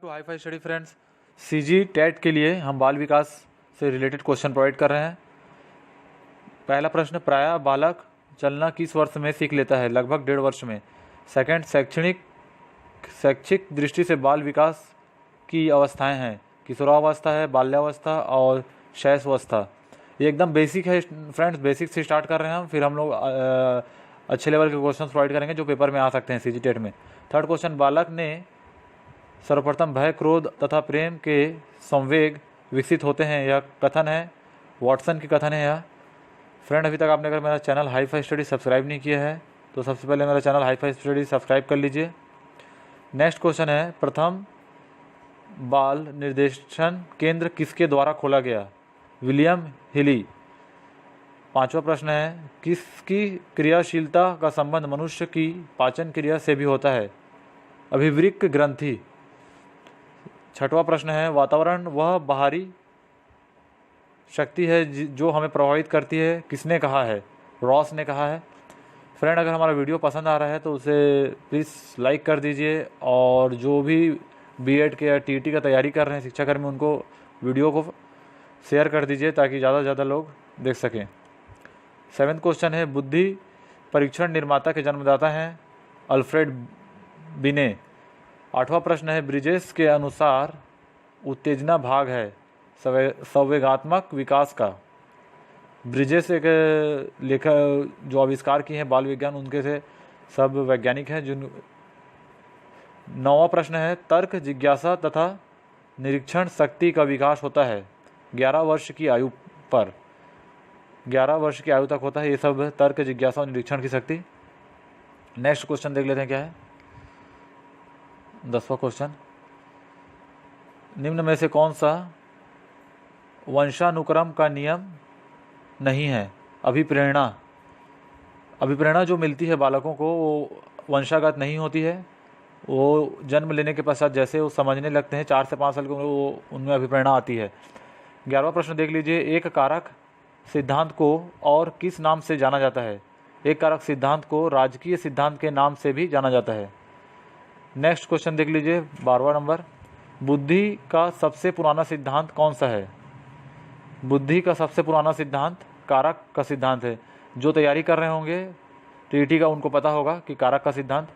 To hi fi study friends. CG TET के लिए हम बाल विकास से रिलेटेड क्वेश्चन प्रोवाइड कर रहे हैं। पहला प्रश्न, प्रायः बालक चलना किस वर्ष में सीख लेता है? लगभग 1.5 वर्ष में। सेकंड, शैक्षिक दृष्टि से बाल विकास की अवस्थाएं हैं, किशोरावस्था है, बाल्यावस्था और शैशवावस्था। ये एकदम बेसिक है फ्रेंड्स, बेसिक से स्टार्ट कर रहे हैं हम, फिर हम लोग अच्छे लेवल के क्वेश्चन प्रोवाइड करेंगे जो पेपर में आ सकते हैं सीजी टेट में। थर्ड क्वेश्चन, बालक ने सर्वप्रथम भय, क्रोध तथा प्रेम के संवेग विकसित होते हैं, यह कथन है वॉटसन की कथन है यह। फ्रेंड, अभी तक आपने अगर मेरा channel high fi study subscribe नहीं किया है तो सबसे पहले मेरा channel high fi study subscribe कर लीजिए। नेक्स्ट क्वेश्चन है, प्रथम बाल निर्देशन केंद्र किसके द्वारा खोला गया? विलियम हिली। पांचवा प्रश्न है, किसकी क्रियाशीलता का संबंध मनुष्य की पाचन क्रिया से भी होता है? अभिवृक्क ग्रंथि। छठवां प्रश्न है, वातावरण वह बाहरी शक्ति है जो हमें प्रभावित करती है, किसने कहा है? रॉस ने कहा है। फ्रेंड, अगर हमारा वीडियो पसंद आ रहा है तो उसे प्लीज़ लाइक कर दीजिए, और जो भी बीएड के या टीटी का तैयारी कर रहे हैं शिक्षाकर्मी, उनको वीडियो को शेयर कर दीजिए ताकि ज़्यादा से ज़्यादा लोग देख सकें। 7वां क्वेश्चन है, बुद्धि परीक्षण निर्माता के जन्मदाता हैं अल्फ्रेड बिने। 8वां प्रश्न है, ब्रिजेस के अनुसार उत्तेजना भाग है संवेगात्मक विकास का। ब्रिजेस एक लेखक जो आविष्कार किए हैं बाल विज्ञान, उनके से सब वैज्ञानिक हैं जिन। 9वां प्रश्न है, तर्क, जिज्ञासा तथा निरीक्षण शक्ति का विकास होता है 11 वर्ष की आयु पर। 11 वर्ष की आयु तक होता है ये सब तर्क, जिज्ञासा और निरीक्षण की शक्ति। नेक्स्ट क्वेश्चन देख लेते हैं क्या है। 10वां क्वेश्चन, निम्न में से कौन सा वंशानुक्रम का नियम नहीं है? अभिप्रेरणा। अभिप्रेरणा जो मिलती है बालकों को वो वंशागत नहीं होती है, वो जन्म लेने के पश्चात जैसे वो समझने लगते हैं 4 से 5 साल की उम्र, वो उनमें अभिप्रेरणा आती है। 11वां प्रश्न देख लीजिए, एक कारक सिद्धांत को और किस नाम से जाना जाता है? एक कारक सिद्धांत को राजकीय सिद्धांत के नाम से भी जाना जाता है। नेक्स्ट क्वेश्चन देख लीजिए 12वां नंबर, बुद्धि का सबसे पुराना सिद्धांत कौन सा है? बुद्धि का सबसे पुराना सिद्धांत कारक का सिद्धांत है। जो तैयारी कर रहे होंगे टीटी का उनको पता होगा कि कारक का सिद्धांत।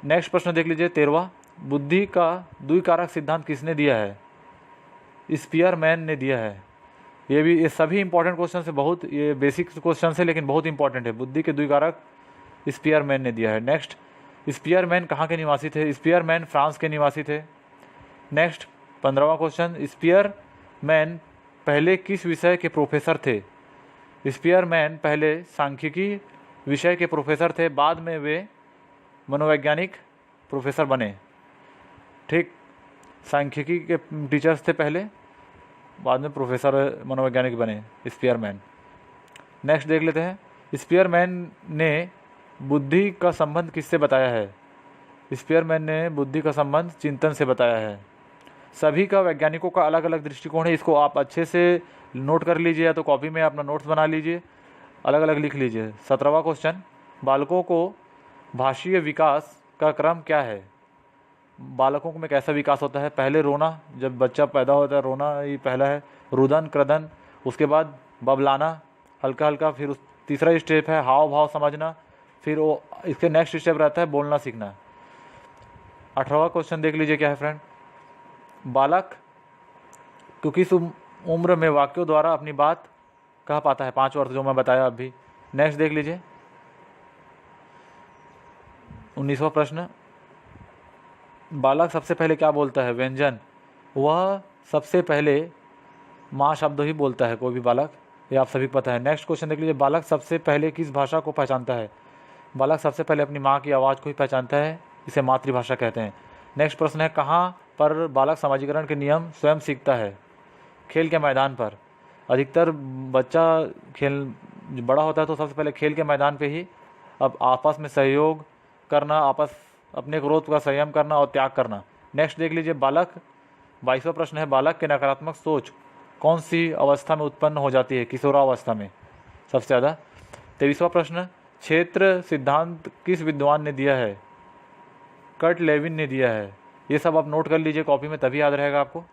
नेक्स्ट प्रश्न देख लीजिए 13वां, बुद्धि का द्विकारक सिद्धांत किसने दिया है? स्पीयरमैन ने दिया है। ये सभी इंपॉर्टेंट क्वेश्चन है, बहुत ये बेसिक क्वेश्चन है लेकिन बहुत इंपॉर्टेंट है। बुद्धि के द्विकारक स्पीयरमैन ने दिया है। नेक्स्ट, स्पीयरमैन कहाँ के निवासी थे? स्पीयरमैन फ्रांस के निवासी थे। नेक्स्ट 15वां क्वेश्चन, स्पीयरमैन पहले किस विषय के प्रोफेसर थे? स्पीयरमैन पहले सांख्यिकी विषय के प्रोफेसर थे, बाद में वे मनोवैज्ञानिक प्रोफेसर बने। ठीक, सांख्यिकी के टीचर्स थे पहले, बाद में प्रोफेसर मनोवैज्ञानिक बने स्पीयरमैन। नेक्स्ट देख लेते हैं, स्पीयरमैन ने बुद्धि का संबंध किससे बताया है? स्पीयरमैन ने बुद्धि का संबंध चिंतन से बताया है। सभी का वैज्ञानिकों का अलग अलग दृष्टिकोण है, इसको आप अच्छे से नोट कर लीजिए या तो कॉपी में अपना नोट्स बना लीजिए, अलग अलग लिख लीजिए। 17वां क्वेश्चन, बालकों को भाषीय विकास का क्रम क्या है? बालकों में कैसा विकास होता है? पहले रोना, जब बच्चा पैदा होता है रोना ही पहला है, रुदन, क्रदन, उसके बाद बबलाना हल्का हल्का, फिर उस तीसरा स्टेप है हाव भाव समझना, फिर वो इसके नेक्स्ट स्टेप रहता है बोलना सीखना। 18वां क्वेश्चन देख लीजिए क्या है फ्रेंड, बालक क्योंकि इस उम्र में वाक्यों द्वारा अपनी बात कह पाता है? 5 वर्ष जो मैं बताया अभी। नेक्स्ट देख लीजिए 19वां प्रश्न, बालक सबसे पहले क्या बोलता है? व्यंजन। वह सबसे पहले माँ शब्द ही बोलता है कोई भी बालक, ये आप सभी को पता है। नेक्स्ट क्वेश्चन देख लीजिए, बालक सबसे पहले किस भाषा को पहचानता है? बालक सबसे पहले अपनी माँ की आवाज़ को ही पहचानता है, इसे मातृभाषा कहते हैं। नेक्स्ट प्रश्न है, कहाँ पर बालक समाजीकरण के नियम स्वयं सीखता है? खेल के मैदान पर। अधिकतर बच्चा खेल बड़ा होता है तो सबसे पहले खेल के मैदान पे ही अब आपस में सहयोग करना, अपने क्रोध का संयम करना और त्याग करना। नेक्स्ट देख लीजिए बालक, 22वां प्रश्न है, बालक के नकारात्मक सोच कौन सी अवस्था में उत्पन्न हो जाती है? किशोरावस्था में सबसे ज़्यादा। 23वां प्रश्न, क्षेत्र सिद्धांत किस विद्वान ने दिया है? कर्ट लेविन ने दिया है। ये सब आप नोट कर लीजिए कॉपी में, तभी याद रहेगा आपको।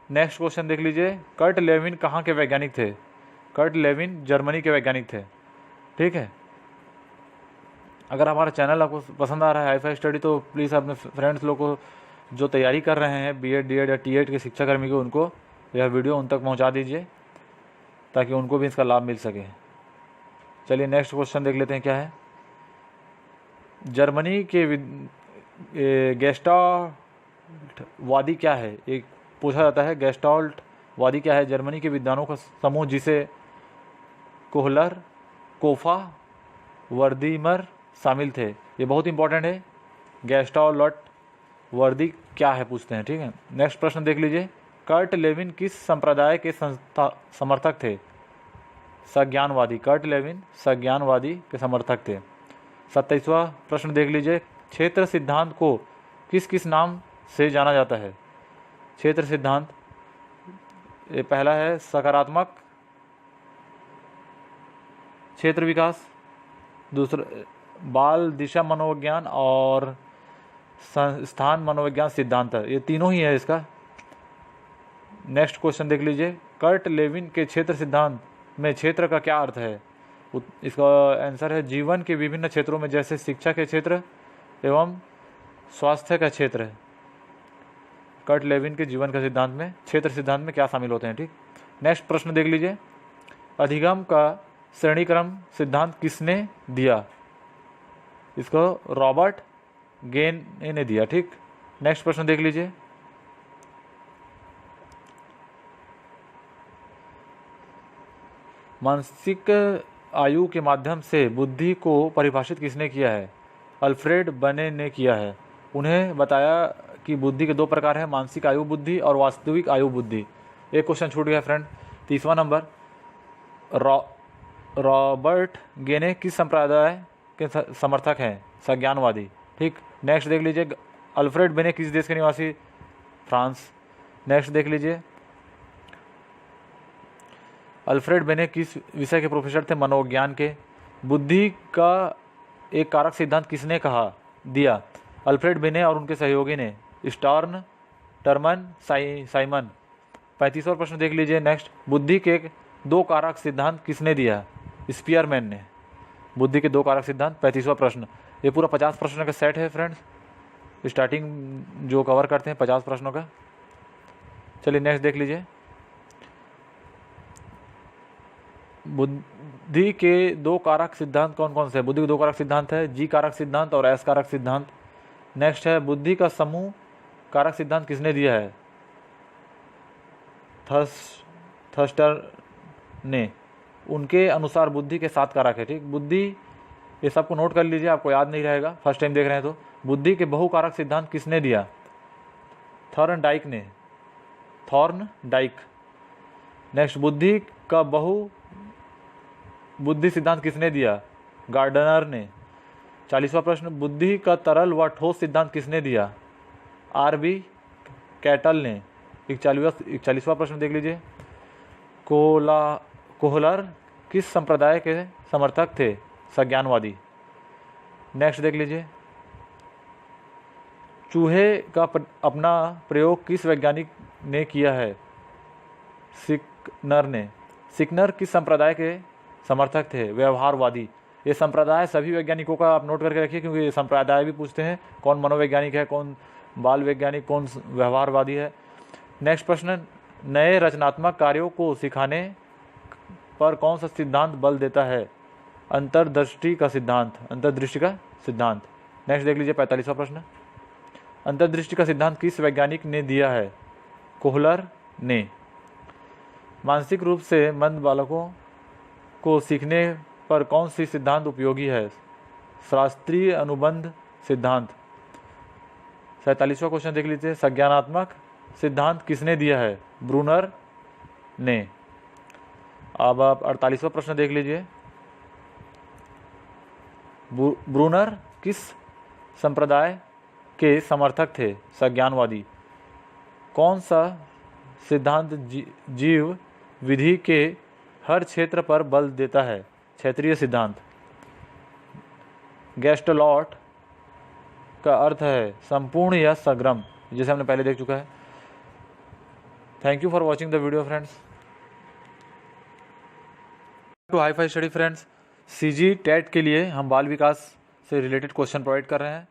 नेक्स्ट क्वेश्चन देख लीजिए, कर्ट लेविन कहाँ के वैज्ञानिक थे? कर्ट लेविन जर्मनी के वैज्ञानिक थे। ठीक है, अगर हमारा चैनल आपको पसंद आ रहा है हाई फाई स्टडी, तो प्लीज़ अपने फ्रेंड्स लोग को जो तैयारी कर रहे हैं बीएड डीएड या टीएड के शिक्षाकर्मी को, उनको यह वीडियो उन तक पहुंचा दीजिए ताकि उनको भी इसका लाभ मिल सके। चलिए नेक्स्ट क्वेश्चन देख लेते हैं क्या है। जर्मनी के गेस्टाल्ट वादी क्या है? एक पूछा जाता है गेस्टाल्ट वादी क्या है? जर्मनी के विद्वानों का समूह जिसे कोहलर, कोफा, वर्दीमर शामिल थे। ये बहुत इंपॉर्टेंट है, गेस्टाल्ट वर्दी क्या है पूछते हैं। ठीक है, नेक्स्ट प्रश्न देख लीजिए, कर्ट लेविन किस संप्रदाय के समर्थक थे? संज्ञानवादी। कर्ट लेविन संज्ञानवादी के समर्थक थे। 27वां प्रश्न देख लीजिए, क्षेत्र सिद्धांत को किस किस नाम से जाना जाता है? क्षेत्र सिद्धांत, ये पहला है सकारात्मक क्षेत्र विकास, दूसरा बाल दिशा मनोविज्ञान और स्थान मनोविज्ञान सिद्धांत है। ये तीनों ही है इसका। नेक्स्ट क्वेश्चन देख लीजिए, कर्ट लेविन के क्षेत्र सिद्धांत में क्षेत्र का क्या अर्थ है? इसका आंसर है जीवन के विभिन्न क्षेत्रों में, जैसे शिक्षा के क्षेत्र एवं स्वास्थ्य का क्षेत्र है। कर्ट लेविन के जीवन का सिद्धांत में क्षेत्र सिद्धांत में क्या शामिल होते हैं। ठीक, नेक्स्ट प्रश्न देख लीजिए, अधिगम का श्रेणीक्रम सिद्धांत किसने दिया? इसको रॉबर्ट गेन ने दिया। ठीक, नेक्स्ट प्रश्न देख लीजिए, मानसिक आयु के माध्यम से बुद्धि को परिभाषित किसने किया है? अल्फ्रेड बने ने किया है। उन्हें बताया कि बुद्धि के दो प्रकार हैं, मानसिक आयु बुद्धि और वास्तविक आयु बुद्धि। एक क्वेश्चन छूट गया फ्रेंड। 30वां नंबर, रॉबर्ट गेने किस संप्रदाय के समर्थक हैं? संज्ञानवादी। ठीक, नेक्स्ट देख लीजिए, अल्फ्रेड बेने किस देश के निवासी? फ्रांस। नेक्स्ट देख लीजिए, अल्फ्रेड बेने किस विषय के प्रोफेसर थे? मनोविज्ञान के। बुद्धि का एक कारक सिद्धांत किसने कहा दिया? अल्फ्रेड बेने और उनके सहयोगी ने, स्टर्न, टर्मन, साइमन। 35वां प्रश्न देख लीजिए, नेक्स्ट, बुद्धि के दो कारक सिद्धांत किसने दिया? स्पीयरमैन ने। बुद्धि के दो कारक सिद्धांत। 35वां प्रश्न। ये पूरा 50 प्रश्नों का सेट है फ्रेंड्स, स्टार्टिंग जो कवर करते हैं 50 प्रश्नों का। चलिए नेक्स्ट देख लीजिए, बुद्धि के दो कारक सिद्धांत कौन कौन से हैं? बुद्धि के दो कारक सिद्धांत है, जी कारक सिद्धांत और एस कारक सिद्धांत। नेक्स्ट है, बुद्धि का समूह कारक सिद्धांत किसने दिया है? थर्स्टर ने। उनके अनुसार बुद्धि के 7 कारक है। ठीक, बुद्धि, ये सबको नोट कर लीजिए, आपको याद नहीं रहेगा फर्स्ट टाइम देख रहे हैं तो। बुद्धि के बहुकारक सिद्धांत किसने दिया? थॉर्नडाइक ने। थॉर्नडाइक। नेक्स्ट, बुद्धि का बुद्धि सिद्धांत किसने दिया? गार्डनर ने। 40वां प्रश्न, बुद्धि का तरल व ठोस सिद्धांत किसने दिया? आरबी कैटल ने। 41वां प्रश्न देख लीजिए, कोहलर किस संप्रदाय के समर्थक थे? संज्ञानवादी। नेक्स्ट देख लीजिए, चूहे का अपना प्रयोग किस वैज्ञानिक ने किया है? सिकनर ने। सिकनर किस संप्रदाय के समर्थक थे? व्यवहारवादी। ये संप्रदाय सभी वैज्ञानिकों का आप नोट करके रखिए, क्योंकि ये संप्रदाय भी पूछते हैं, कौन मनोवैज्ञानिक है, कौन बाल वैज्ञानिक, कौन व्यवहारवादी है। नेक्स्ट प्रश्न, नए रचनात्मक कार्यों को सिखाने पर कौन सा सिद्धांत बल देता है? अंतर्दृष्टि का सिद्धांत। अंतर्दृष्टि का सिद्धांत। नेक्स्ट देख लीजिए 45वां प्रश्न, अंतर्दृष्टि का सिद्धांत किस वैज्ञानिक ने दिया है? कोहलर ने। मानसिक रूप से मंद बालकों को सीखने पर कौन सी सिद्धांत उपयोगी है? शास्त्रीय अनुबंध सिद्धांत। 47वां क्वेश्चन देख लीजिए, संज्ञानात्मक सिद्धांत किसने दिया है? ब्रूनर ने। अब आप 48वां प्रश्न देख लीजिए, ब्रूनर किस संप्रदाय के समर्थक थे? संज्ञानवादी। कौन सा सिद्धांत जीव विधि के हर क्षेत्र पर बल देता है? क्षेत्रीय सिद्धांत। गेस्टलॉट का अर्थ है संपूर्ण या समग्र, जैसे हमने पहले देख चुका है। Thank you for watching the video friends. To hi fi study friends, CG TET के लिए हम बाल विकास से रिलेटेड क्वेश्चन प्रोवाइड कर रहे हैं।